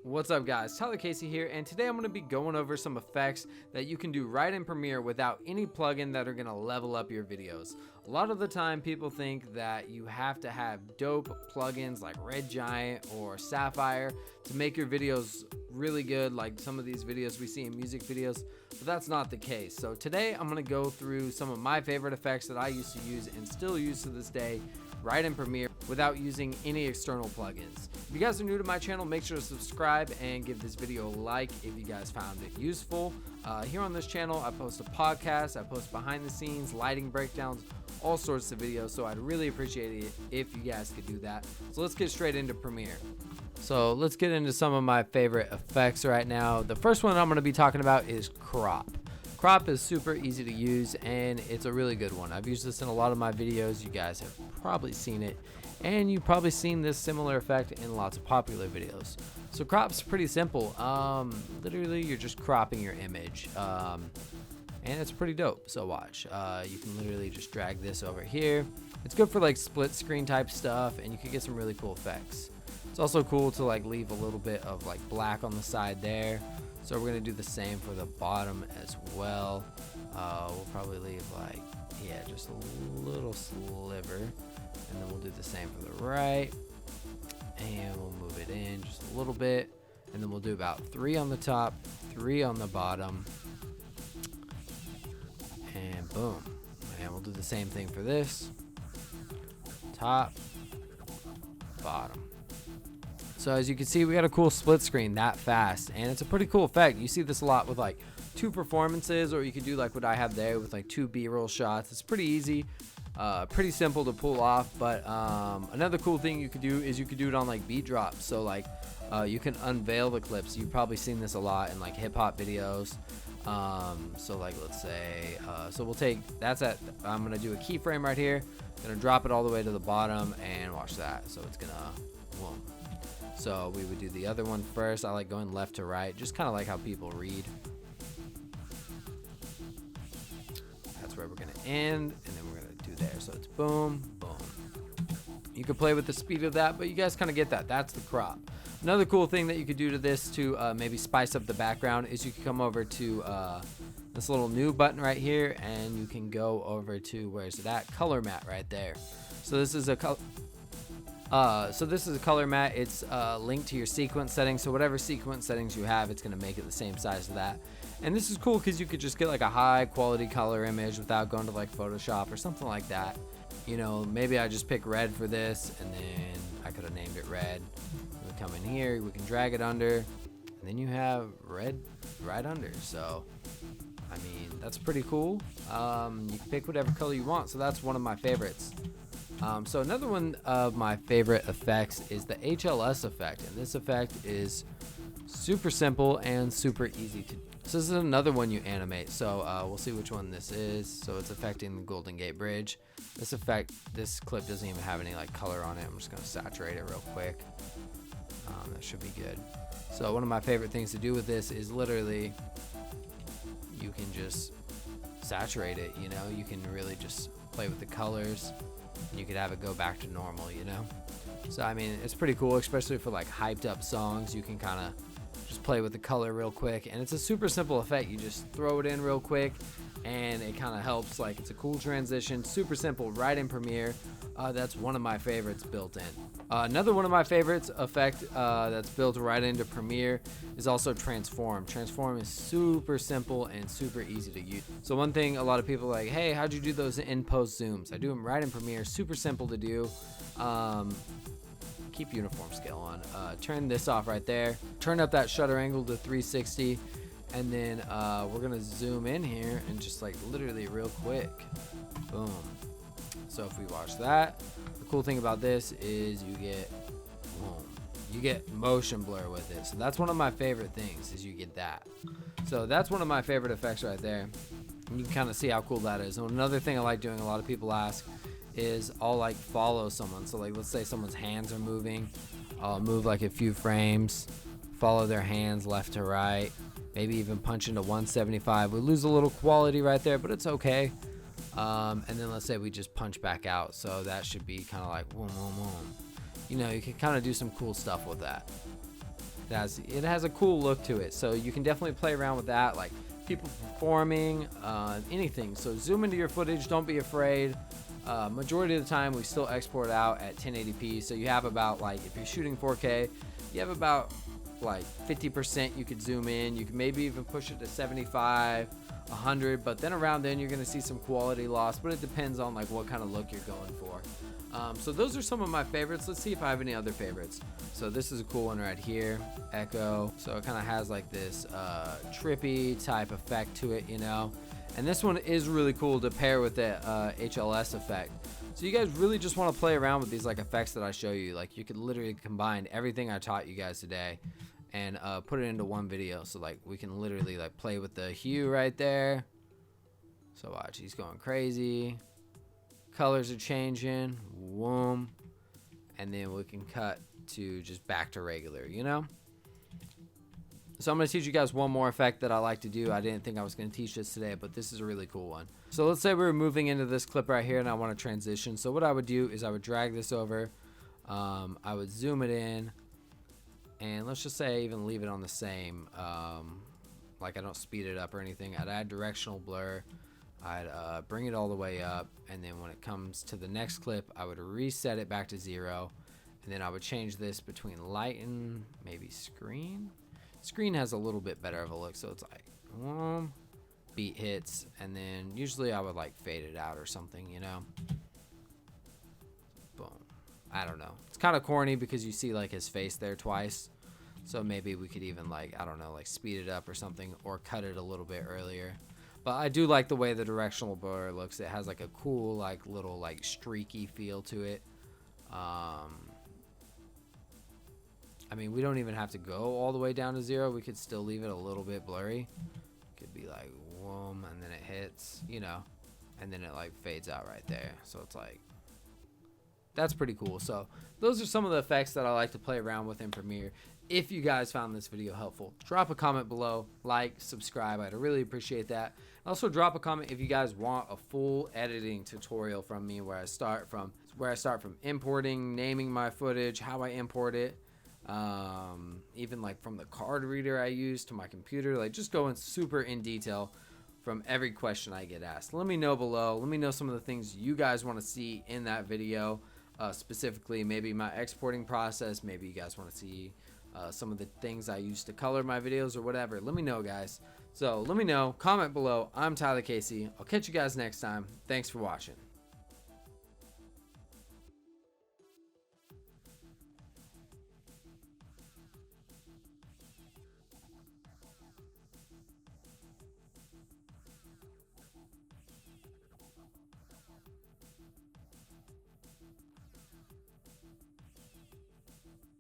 What's up guys, Tyler Casey here, and today I'm going to be going over some effects that you can do right in Premiere without any plugin that are going to level up your videos. A lot of the time people think that you have to have dope plugins like Red Giant or Sapphire to make your videos really good, like some of these videos we see in music videos, but that's not the case. So today I'm going to go through some of my favorite effects that I used to use and still use to this day right in Premiere without using any external plugins. If you guys are new to my channel, make sure to subscribe and give this video a like if you guys found it useful. Here on this channel, I post a podcast, I post behind the scenes, lighting breakdowns, all sorts of videos, so I'd really appreciate it if you guys could do that. So let's get straight into Premiere. So let's get into some of my favorite effects right now. The first one I'm going to be talking about is crop. Crop is super easy to use and it's a really good one. I've used this in a lot of my videos. You guys have probably seen it, and you've probably seen this similar effect in lots of popular videos. So crop's pretty simple. Literally you're just cropping your image, and it's pretty dope. So watch. You can literally just drag this over here. It's good for like split screen type stuff, and you can get some really cool effects. It's also cool to like leave a little bit of like black on the side there. So we're gonna do the same for the bottom as well. We'll probably leave like, yeah, just a little sliver, and then we'll do the same for the right, and we'll move it in just a little bit, and then we'll do about 3 on the top, 3 on the bottom, and boom. And we'll do the same thing for this, top, bottom. So as you can see, we got a cool split screen that fast, and it's a pretty cool effect. You see this a lot with like 2 performances, or you could do like what I have there with like 2 B-roll shots. It's pretty easy, pretty simple to pull off. But another cool thing you could do is you could do it on like beat drops. So like you can unveil the clips. You've probably seen this a lot in like hip hop videos. So like let's say, so we'll take, I'm gonna do a keyframe right here, gonna drop it all the way to the bottom, and watch that. So it's gonna, whoa. So we would do the other one first. I like going left to right, just kind of like how people read. That's where we're gonna end, and then we're gonna do there. So it's boom, boom. You can play with the speed of that, but you guys kind of get that. That's the crop. Another cool thing that you could do to this to maybe spice up the background is you can come over to this little new button right here, and you can go over to, where's it at? Color matte right there. So this is a color. This is a color matte. It's linked to your sequence settings. So whatever sequence settings you have, it's going to make it the same size as that. And this is cool because you could just get like a high quality color image without going to like Photoshop or something like that. You know, maybe I just pick red for this, and then I could have named it red. We come in here, we can drag it under, and then you have red right under. So, I mean, that's pretty cool. You can pick whatever color you want. So that's one of my favorites. So another one of my favorite effects is the HLS effect, and this effect is super simple and super easy to do. So this is another one you animate. So we'll see which one this is. So it's affecting the Golden Gate Bridge. This clip doesn't even have any like color on it. I'm just gonna saturate it real quick. That should be good. So one of my favorite things to do with this is literally you can just saturate it. You know, you can really just play with the colors. You could have it go back to normal, you know. So I mean, it's pretty cool, especially for like hyped up songs. You can kind of just play with the color real quick, and it's a super simple effect. You just throw it in real quick, and it kind of helps. Like, it's a cool transition, super simple, right in Premiere. That's one of my favorites built in. Another one of my favorites effect that's built right into Premiere is also Transform. Transform is super simple and super easy to use. So one thing a lot of people are like, hey, how'd you do those in post zooms? I do them right in Premiere, super simple to do. Keep uniform scale on. Turn this off right there. Turn up that shutter angle to 360, and then we're gonna zoom in here and just like literally real quick, boom. So if we watch that, the cool thing about this is you get motion blur with it. So that's one of my favorite things, is you get that. So that's one of my favorite effects right there. And you can kind of see how cool that is. And another thing I like doing, a lot of people ask, is I'll like follow someone. So like, let's say someone's hands are moving, I'll move like a few frames, follow their hands left to right, maybe even punch into 175. We lose a little quality right there, but it's okay. And then let's say we just punch back out. So that should be kind of like boom, boom, boom. You know, you can kind of do some cool stuff with that. It has a cool look to it, so you can definitely play around with that, like people performing, anything. So zoom into your footage, don't be afraid. Majority of the time we still export out at 1080p, so you have about, like, if you're shooting 4K, you have about like 50% you could zoom in. You can maybe even push it to 75, 100, but then around then you're going to see some quality loss, but it depends on like what kind of look you're going for. So those are some of my favorites. Let's see if I have any other favorites. So this is a cool one right here, Echo. So it kind of has like this trippy type effect to it, you know. And this one is really cool to pair with the HLS effect. So you guys really just want to play around with these like effects that I show you. Like you could literally combine everything I taught you guys today and put it into one video. So like we can literally like play with the hue right there. So watch, he's going crazy. Colors are changing, whoom, and then we can cut to just back to regular, you know. So I'm going to teach you guys one more effect that I like to do. I didn't think I was going to teach this today, but this is a really cool one. So let's say we're moving into this clip right here and I want to transition. So what I would do is I would drag this over, I would zoom it in, and let's just say even leave it on the same, like I don't speed it up or anything. I'd add directional blur. I'd bring it all the way up, and then when it comes to the next clip, I would reset it back to 0, and then I would change this between light and maybe screen. Screen has a little bit better of a look, so it's like beat hits, and then usually I would like fade it out or something, you know. Boom. I don't know. It's kind of corny because you see like his face there twice, so maybe we could even like, I don't know, like speed it up or something, or cut it a little bit earlier. But I do like the way the directional blur looks. It has like a cool like little like streaky feel to it. I mean, we don't even have to go all the way down to 0. We could still leave it a little bit blurry. Could be like whoom, and then it hits, you know, and then it like fades out right there. So it's like, that's pretty cool. So those are some of the effects that I like to play around with in Premiere. If you guys found this video helpful, drop a comment below, like, subscribe. I'd really appreciate that. Also drop a comment if you guys want a full editing tutorial from me, where I start from importing, naming my footage, how I import it, even like from the card reader I use to my computer, like just going super in detail from every question I get asked. Let me know below. Let me know some of the things you guys want to see in that video, specifically maybe my exporting process. Maybe you guys want to see some of the things I use to color my videos or whatever. Let me know, guys. So let me know, comment below. I'm Tyler Casey. I'll catch you guys next time. Thanks for watching.